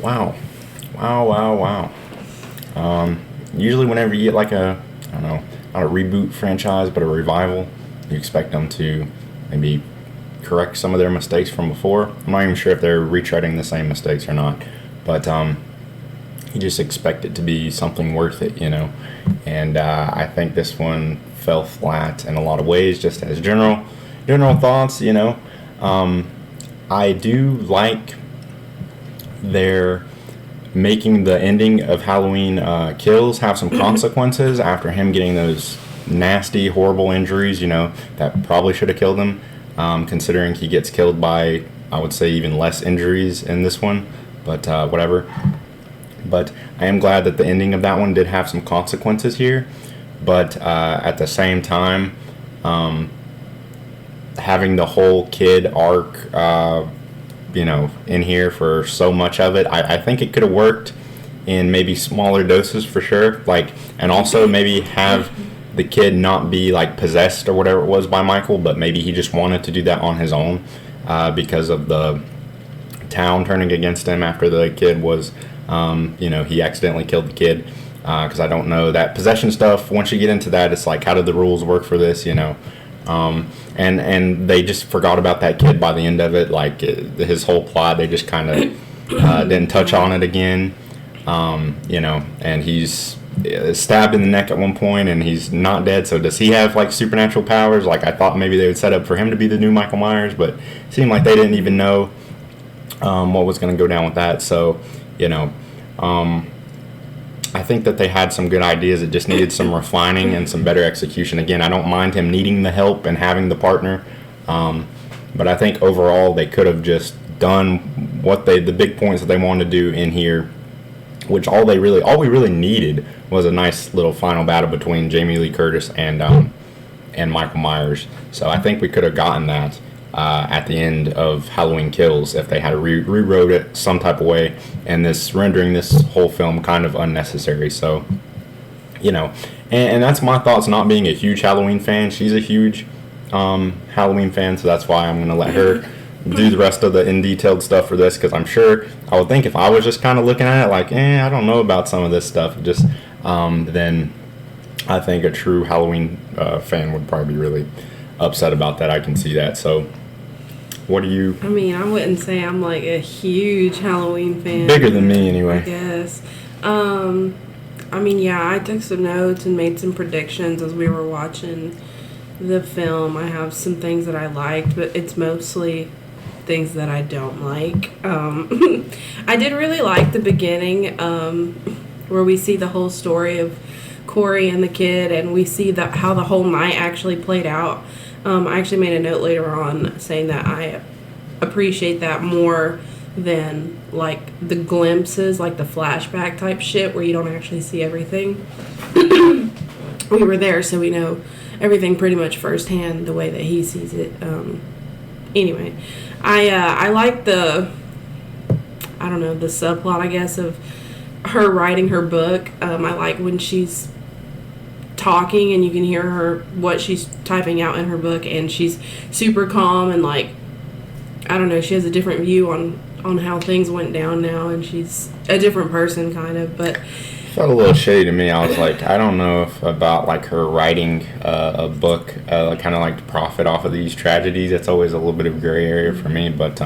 Wow. Wow, wow, wow. Usually whenever you get like I don't know, not a reboot franchise, but a revival, you expect them to maybe correct some of their mistakes from before. I'm not even sure if they're retreading the same mistakes or not, but you just expect it to be something worth it, you know. And I think this one fell flat in a lot of ways. Just as general thoughts, you know. I do like their making the ending of Halloween Kills have some consequences after him getting those nasty, horrible injuries, you know, that probably should have killed him, considering he gets killed by, I would say, even less injuries in this one, but whatever. But I am glad that the ending of that one did have some consequences here, but at the same time, having the whole kid arc you know, in here for so much of it. I think it could have worked in maybe smaller doses for sure. Like, and also maybe have the kid not be like possessed or whatever it was by Michael, but maybe he just wanted to do that on his own because of the town turning against him after the kid was, you know, he accidentally killed the kid. Because I don't know that possession stuff. Once you get into that, it's like, how did the rules work for this? You know. And they just forgot about that kid by the end of it. Like his whole plot, they just kind of didn't touch on it again. You know, and he's stabbed in the neck at one point, and he's not dead. So does he have like supernatural powers? Like I thought maybe they would set up for him to be the new Michael Myers, but it seemed like they didn't even know what was going to go down with that. So you know. I think that they had some good ideas. It just needed some refining and some better execution. Again, I don't mind him needing the help and having the partner, but I think overall they could have just done what the big points that they wanted to do in here, which all we really needed was a nice little final battle between Jamie Lee Curtis and Michael Myers. So I think we could have gotten that at the end of Halloween Kills if they had rewrote it some type of way, and this rendering this whole film kind of unnecessary. So, you know, and that's my thoughts. Not being a huge Halloween fan, she's a huge Halloween fan, so that's why I'm gonna let her do the rest of the in detailed stuff for this, because I'm sure I would think if I was just kind of looking at it like, I don't know about some of this stuff, just then I think a true Halloween fan would probably be really upset about that. I can see that. So. What do you... I mean, I wouldn't say I'm like a huge Halloween fan. Bigger than me, anyway. I guess. I mean, yeah, I took some notes and made some predictions as we were watching the film. I have some things that I liked, but it's mostly things that I don't like. I did really like the beginning where we see the whole story of Corey and the kid, and we see how the whole night actually played out. I actually made a note later on saying that I appreciate that more than like the glimpses, like the flashback type shit where you don't actually see everything. We were there, so we know everything pretty much firsthand the way that he sees it. Anyway, I like the subplot, I guess, of her writing her book. I like when she's talking and you can hear her what she's typing out in her book, and she's super calm and like, I don't know, she has a different view on how things went down now, and she's a different person kind of. But felt a little shady to me. I was like, I don't know if about like her writing a book kind of like to profit off of these tragedies. That's always a little bit of gray area for me, but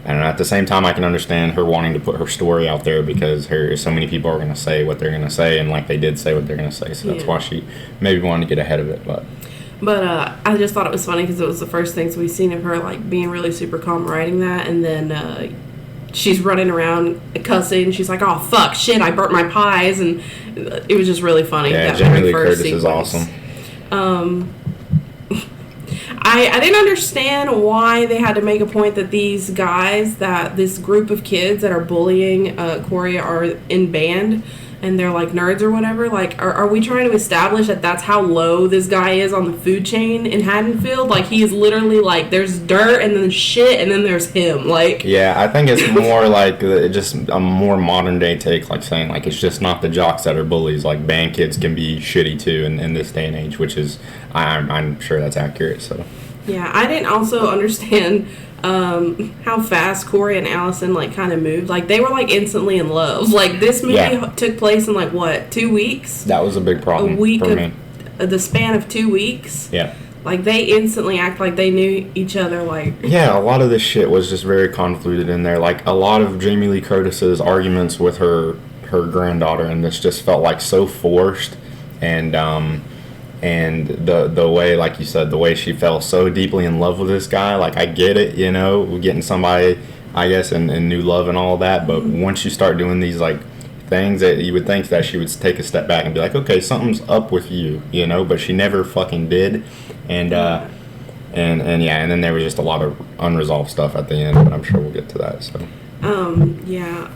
and at the same time, I can understand her wanting to put her story out there because so many people are going to say what they're going to say, and like they did say what they're going to say. So that's why she maybe wanted to get ahead of it. But I just thought it was funny because it was the first things we've seen of her like being really super calm writing that, and then she's running around cussing. She's like, "Oh fuck, shit! I burnt my pies," and it was just really funny. Yeah, that Jamie Lee first Curtis is awesome. I didn't understand why they had to make a point that these guys, that this group of kids that are bullying Corey are in band and they're like nerds or whatever. Like, are we trying to establish that that's how low this guy is on the food chain in Haddonfield? Like, he is literally like, there's dirt and then shit and then there's him. Like, yeah, I think it's more like just a more modern day take, like saying like it's just not the jocks that are bullies. Like, band kids can be shitty too in this day and age, which is I'm sure that's accurate. So Yeah, I didn't also understand how fast Corey and Allison like kind of moved. Like they were like instantly in love. Like this movie Yeah. took place in like what 2 weeks? That was a big A problem week for of me. the span of 2 weeks. Yeah. Like they instantly act like they knew each other. Like Yeah, a lot of this shit was just very convoluted in there. Like a lot of Jamie Lee Curtis's arguments with her granddaughter, and this just felt like so forced. And the way, like you said, the way she fell so deeply in love with this guy. Like I get it, you know, getting somebody, I guess, in new love and all that. But once you start doing these like things, that you would think that she would take a step back and be like, okay, something's up with you, you know. But she never fucking did. And yeah, and then there was just a lot of unresolved stuff at the end, but I'm sure we'll get to that. So yeah,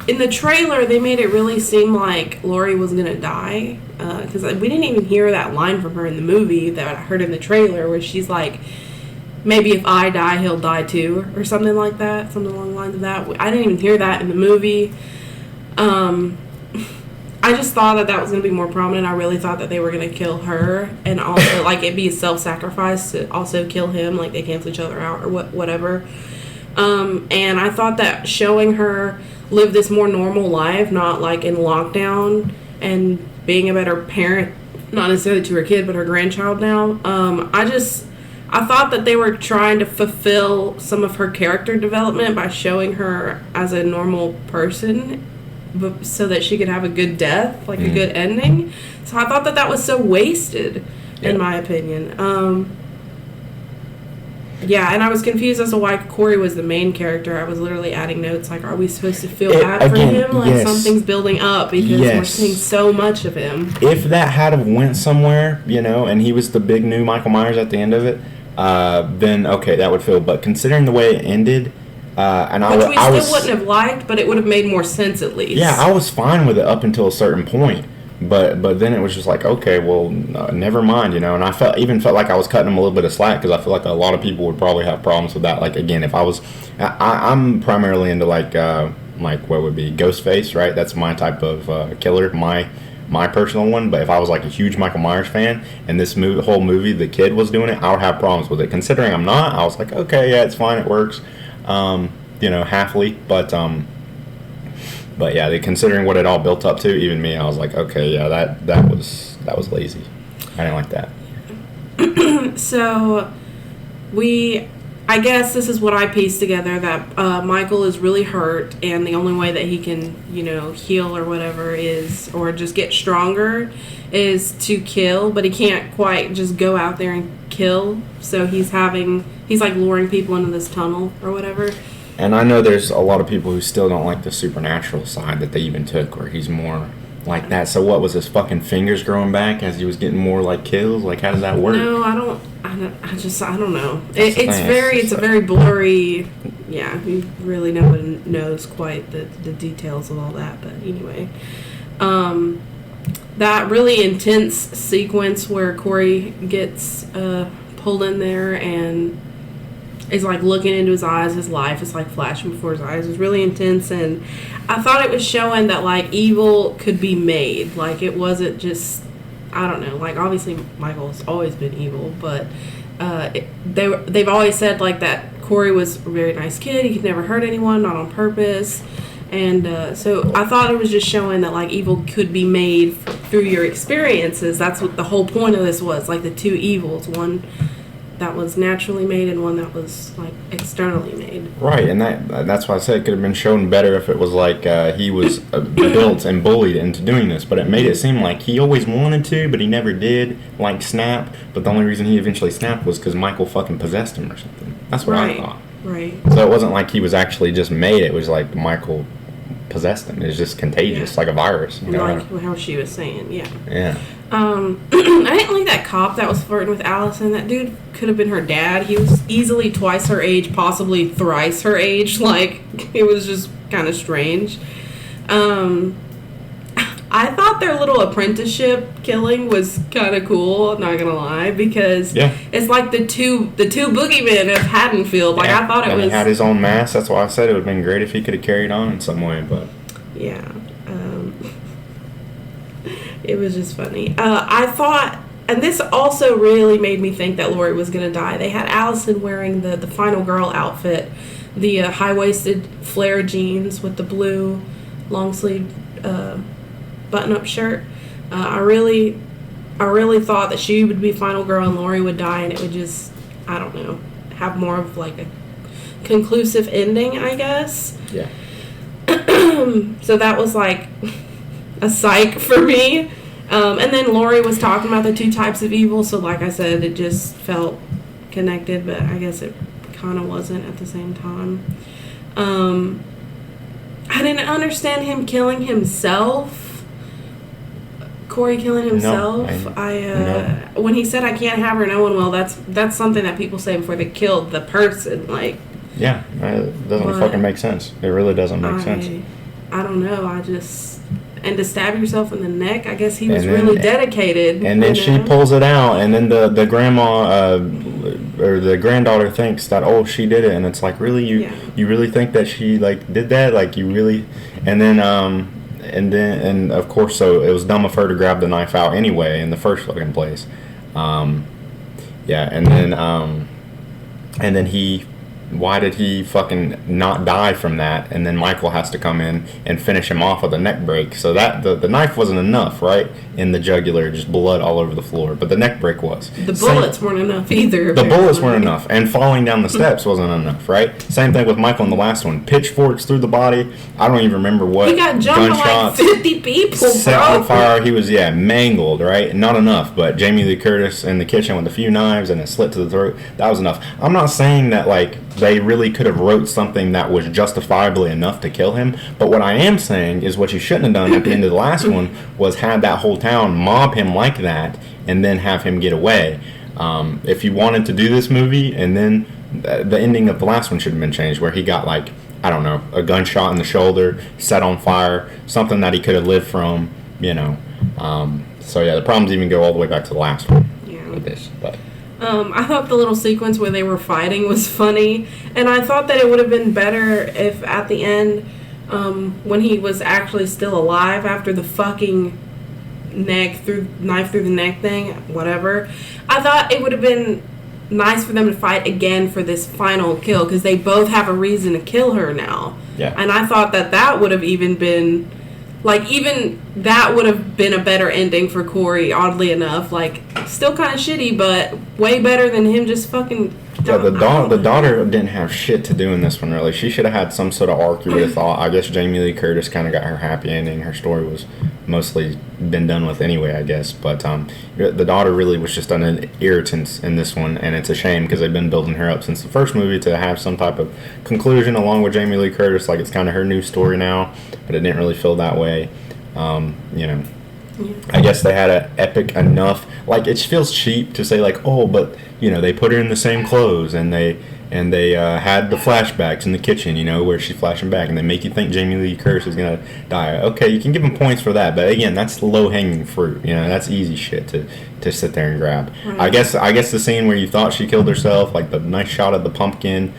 in the trailer they made it really seem like Lori was gonna die because we didn't even hear that line from her in the movie that I heard in the trailer where she's like, maybe if I die he'll die too, or something like that, something along the lines of that. I didn't even hear that in the movie. I just thought that was going to be more prominent. I really thought that they were going to kill her and also like it'd be a self-sacrifice to also kill him, like they cancel each other out or whatever. And I thought that showing her live this more normal life, not like in lockdown, and being a better parent, not necessarily to her kid but her grandchild now. I thought that they were trying to fulfill some of her character development by showing her as a normal person, so that she could have a good death, like a good ending. So I thought that was so wasted, in my opinion. Yeah, and I was confused as to why Corey was the main character. I was literally adding notes like, are we supposed to feel bad for him? Like yes. Something's building up because we're seeing so much of him. If that had have went somewhere, you know, and he was the big new Michael Myers at the end of it, then okay, that would feel. But considering the way it ended, and Which we still wouldn't have liked, but it would have made more sense at least. Yeah, I was fine with it up until a certain point, but then it was just like, okay, well, never mind, you know. And I even felt like I was cutting him a little bit of slack because I feel like a lot of people would probably have problems with that. Like again, if I was, I'm primarily into like what would be Ghostface, right? That's my type of killer, my personal one. But if I was like a huge Michael Myers fan and this whole movie, the kid was doing it, I would have problems with it. Considering I'm not, I was like, okay, yeah, it's fine, it works. You know, halfly, but yeah, considering what it all built up to, even me, I was like, okay, yeah, that was lazy. I didn't like that. So, I guess this is what I pieced together, that Michael is really hurt, and the only way that he can, you know, heal or whatever or just get stronger is to kill, but he can't quite just go out there and kill, so he's like luring people into this tunnel or whatever. And I know there's a lot of people who still don't like the supernatural side that they even took, where he's more like that. So what was his fucking fingers growing back as he was getting more like kills? Like how does that work? No, I don't know. It's a very blurry. Yeah, really no one knows quite the details of all that. But anyway, that really intense sequence where Corey gets pulled in there and is like looking into his eyes, his life is like flashing before his eyes. It was really intense, and I thought it was showing that like evil could be made. Like it wasn't just, I don't know, like obviously Michael's always been evil, but they've always said like that Corey was a very nice kid, he could never hurt anyone, not on purpose. And so I thought it was just showing that like evil could be made through your experiences. That's what the whole point of this was, like the two evils, one that was naturally made and one that was like externally made. Right, and that's why I said it could have been shown better if it was like he was built and bullied into doing this, but it made it seem like he always wanted to, but he never did, like snap, but the only reason he eventually snapped was because Michael fucking possessed him or something. That's what I thought. Right. So it wasn't like he was actually just made, it was like Michael possessed him. It was just contagious, like a virus. You know? Like how she was saying, yeah. Yeah. I didn't like that cop that was flirting with Allison. That dude could have been her dad. He was easily twice her age, possibly thrice her age. Like, it was just kind of strange. I thought their little apprenticeship killing was kind of cool, not gonna lie, because it's like the two boogeymen of Haddonfield. Like, I thought it was... he had his own mask. That's why I said it would have been great if he could have carried on in some way, but... Yeah. It was just funny. I thought and this also really made me think that Lori was gonna die. They had Allison wearing the final girl outfit, the high-waisted flare jeans with the blue long sleeve button-up shirt. I really thought that she would be final girl and Lori would die, and it would just, I don't know, have more of like a conclusive ending, I guess. Yeah. So that was like a psych for me. And then Lori was talking about the two types of evil, so like I said, it just felt connected, but I guess it kind of wasn't at the same time. I didn't understand him killing himself. Corey killing himself. No. When he said, "I can't have her, no one will," that's something that people say before they killed the person. Like, yeah, it doesn't fucking make sense. It really doesn't make sense. I don't know. And to stab yourself in the neck, I guess he was really dedicated. And then she pulls it out, and then the grandma or the granddaughter thinks that, oh, she did it, and it's like, really, you really think that she like did that, like you really, and then of course, so it was dumb of her to grab the knife out anyway in the first fucking place, and then he. Why did he fucking not die from that? And then Michael has to come in and finish him off with a neck break. So that the knife wasn't enough, right? In the jugular, just blood all over the floor. But the neck break was. The bullets weren't enough either. The bullets weren't enough. And falling down the steps wasn't enough, right? Same thing with Michael in the last one. Pitchforks through the body. I don't even remember what. He got jumped by like 50 people, set on fire. He was, mangled, right? Not enough. But Jamie Lee Curtis in the kitchen with a few knives and a slit to the throat. That was enough. I'm not saying that, like, they really could have wrote something that was justifiably enough to kill him. But what I am saying is what you shouldn't have done at the end of the last one was had that whole town mob him like that and then have him get away. If you wanted to do this movie, and then the ending of the last one should have been changed where he got, like, I don't know, a gunshot in the shoulder, set on fire, something that he could have lived from, So yeah, the problems even go all the way back to the last one with this, but... I thought the little sequence where they were fighting was funny, and I thought that it would have been better if at the end, when he was actually still alive after the fucking knife through the neck thing, whatever, I thought it would have been nice for them to fight again for this final kill, because they both have a reason to kill her now. Yeah. And I thought that would have even been... Like, even that would have been a better ending for Corey, oddly enough. Like, still kind of shitty, but way better than him just fucking... Yeah, the daughter didn't have shit to do in this one, really. She should have had some sort of arc you would have thought. I guess Jamie Lee Curtis kind of got her happy ending. Her story was mostly been done with anyway, I guess. But the daughter really was just an irritant in this one, and it's a shame because they've been building her up since the first movie to have some type of conclusion along with Jamie Lee Curtis. Like, it's kind of her new story now, but it didn't really feel that way. Yeah. I guess they had an epic enough, like, it feels cheap to say, like, oh, but they put her in the same clothes and they had the flashbacks in the kitchen, where she's flashing back, and they make you think Jamie Lee Curtis is gonna die. Okay, you can give them points for that, but again, that's low hanging fruit. That's easy shit to sit there and grab. Right. I guess the scene where you thought she killed herself, like the nice shot of the pumpkin,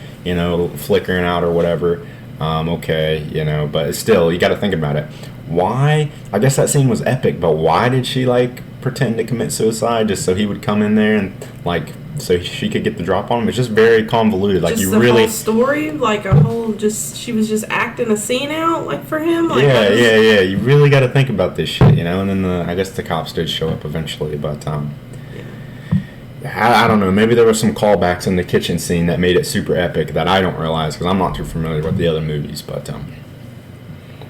flickering out or whatever. Okay, but still, you got to think about it. Why? I guess that scene was epic, but why did she, like, pretend to commit suicide just so he would come in there and, like, so she could get the drop on him? It's just very convoluted. Like, just you really... whole story, like a whole she was just acting a scene out, like, for him. Like, yeah. You really got to think about this shit, And then I guess the cops did show up eventually, but I don't know. Maybe there were some callbacks in the kitchen scene that made it super epic that I don't realize because I'm not too familiar with the other movies, but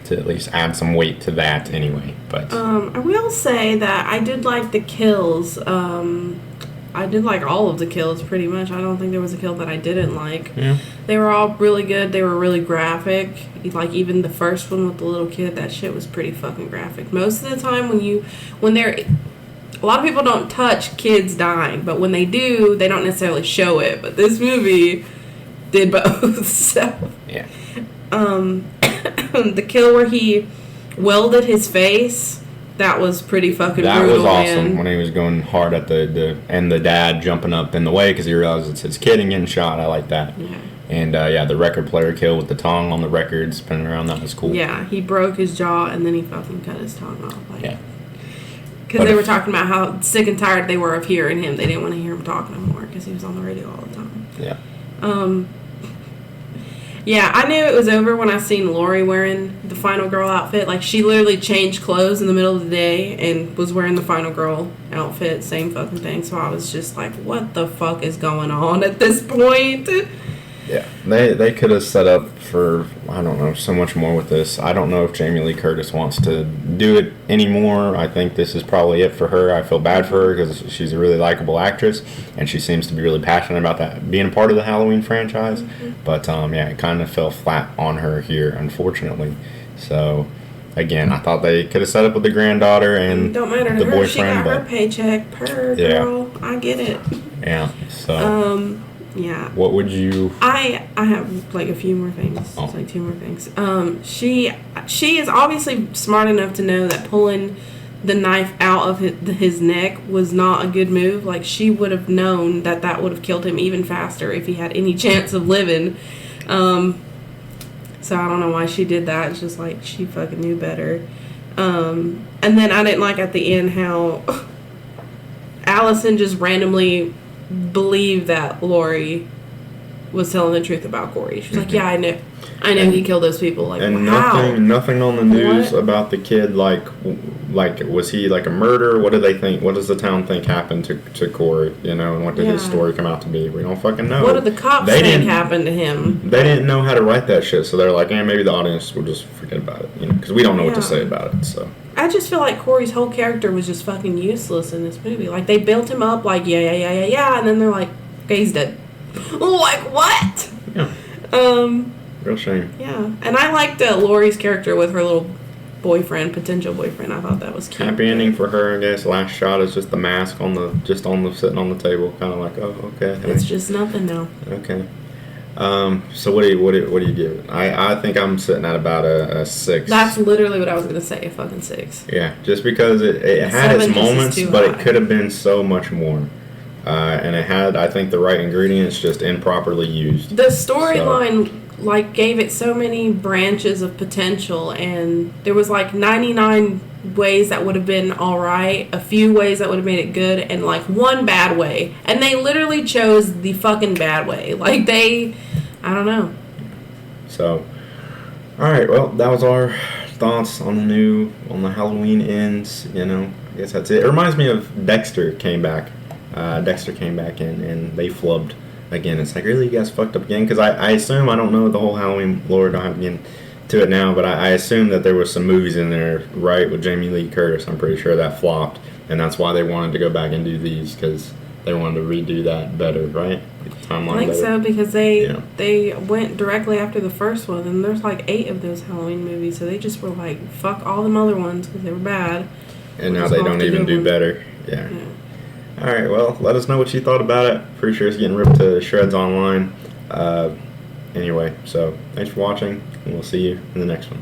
to at least add some weight to that anyway. But I will say that I did like the kills. I did like all of the kills pretty much. I don't think there was a kill that I didn't like. Yeah. They were all really good. They were really graphic. Like, even the first one with the little kid, that shit was pretty fucking graphic. Most of the time when they're a lot of people don't touch kids dying, but when they do, they don't necessarily show it. But this movie did both. So yeah. The kill where he welded his face, that was pretty fucking brutal. That was awesome, man. when he was going hard at the dad jumping up in the way because he realized it's his kid and getting shot. I like that. Yeah. And the record player kill with the tongue on the record spinning around, that was cool. Yeah, he broke his jaw and then he fucking cut his tongue off. Like, yeah. Because they were talking about how sick and tired they were of hearing him. They didn't want to hear him talk no more because he was on the radio all the time. Yeah. Yeah, I knew it was over when I seen Lori wearing the Final Girl outfit. Like, she literally changed clothes in the middle of the day and was wearing the Final Girl outfit, same fucking thing. So I was just like, what the fuck is going on at this point? Yeah, they could have set up for, I don't know, so much more with this. I don't know if Jamie Lee Curtis wants to do it anymore. I think this is probably it for her. I feel bad for her because she's a really likable actress, and she seems to be really passionate about that, being a part of the Halloween franchise. Mm-hmm. But, yeah, it kind of fell flat on her here, unfortunately. So, again, I thought they could have set up with the granddaughter and don't matter to the her. boyfriend. She got her paycheck per girl. I get it. Yeah, so... yeah. What would you... I have, like, a few more things. Oh. It's like 2 more things. She is obviously smart enough to know that pulling the knife out of his neck was not a good move. Like, she would have known that would have killed him even faster if he had any chance of living. So I don't know why she did that. It's just like, she fucking knew better. And then I didn't like at the end how Allison just randomly believe that Lori was telling the truth about Corey. She's like, yeah, I knew he killed those people. Like, and wow. nothing on the news about the kid. Like, was he like a murderer? What do they think? What does the town think happened to Corey? You know, and what did his story come out to be? We don't fucking know. What did the cops think happened to him? They didn't know how to write that shit, so they're like, maybe the audience will just forget about it, you know, because we don't know what to say about it. So I just feel like Corey's whole character was just fucking useless in this movie. Like, they built him up like, yeah, and then they're like, okay, he's dead. Like, what? Yeah. Real shame. Yeah. And I liked Lori's character with her little potential boyfriend. I thought that was cute. Happy ending for her, I guess. Last shot is just the mask sitting on the table, kind of like, oh, okay. It's just nothing now. Okay. So what do you give it? I think I'm sitting at about a 6. That's literally what I was gonna say, a fucking 6. Yeah, just because it had its moments, but it could have been so much more. And it had, I think, the right ingredients, just improperly used. The storyline like gave it so many branches of potential, and there was like 99 ways that would have been alright, a few ways that would have made it good, and like one bad way. And they literally chose the fucking bad way. Like, I don't know. So, alright, well, that was our thoughts on the Halloween Ends. You know, I guess that's it. It reminds me of Dexter came back. Dexter came back in and they flubbed again. It's like, really, you guys fucked up again? Because I assume, I don't know the whole Halloween lore, don't have to get into it now, but I assume that there was some movies in there, right, with Jamie Lee Curtis. I'm pretty sure that flopped, and that's why they wanted to go back and do these, because they wanted to redo that better, right? Timeline I think better. so, because they went directly after the first one, and there's like 8 of those Halloween movies, so they just were like, fuck all them other ones because they were bad. And now they don't even do better. Yeah. Alright, well, let us know what you thought about it. Pretty sure it's getting ripped to shreds online. Anyway, so thanks for watching, and we'll see you in the next one.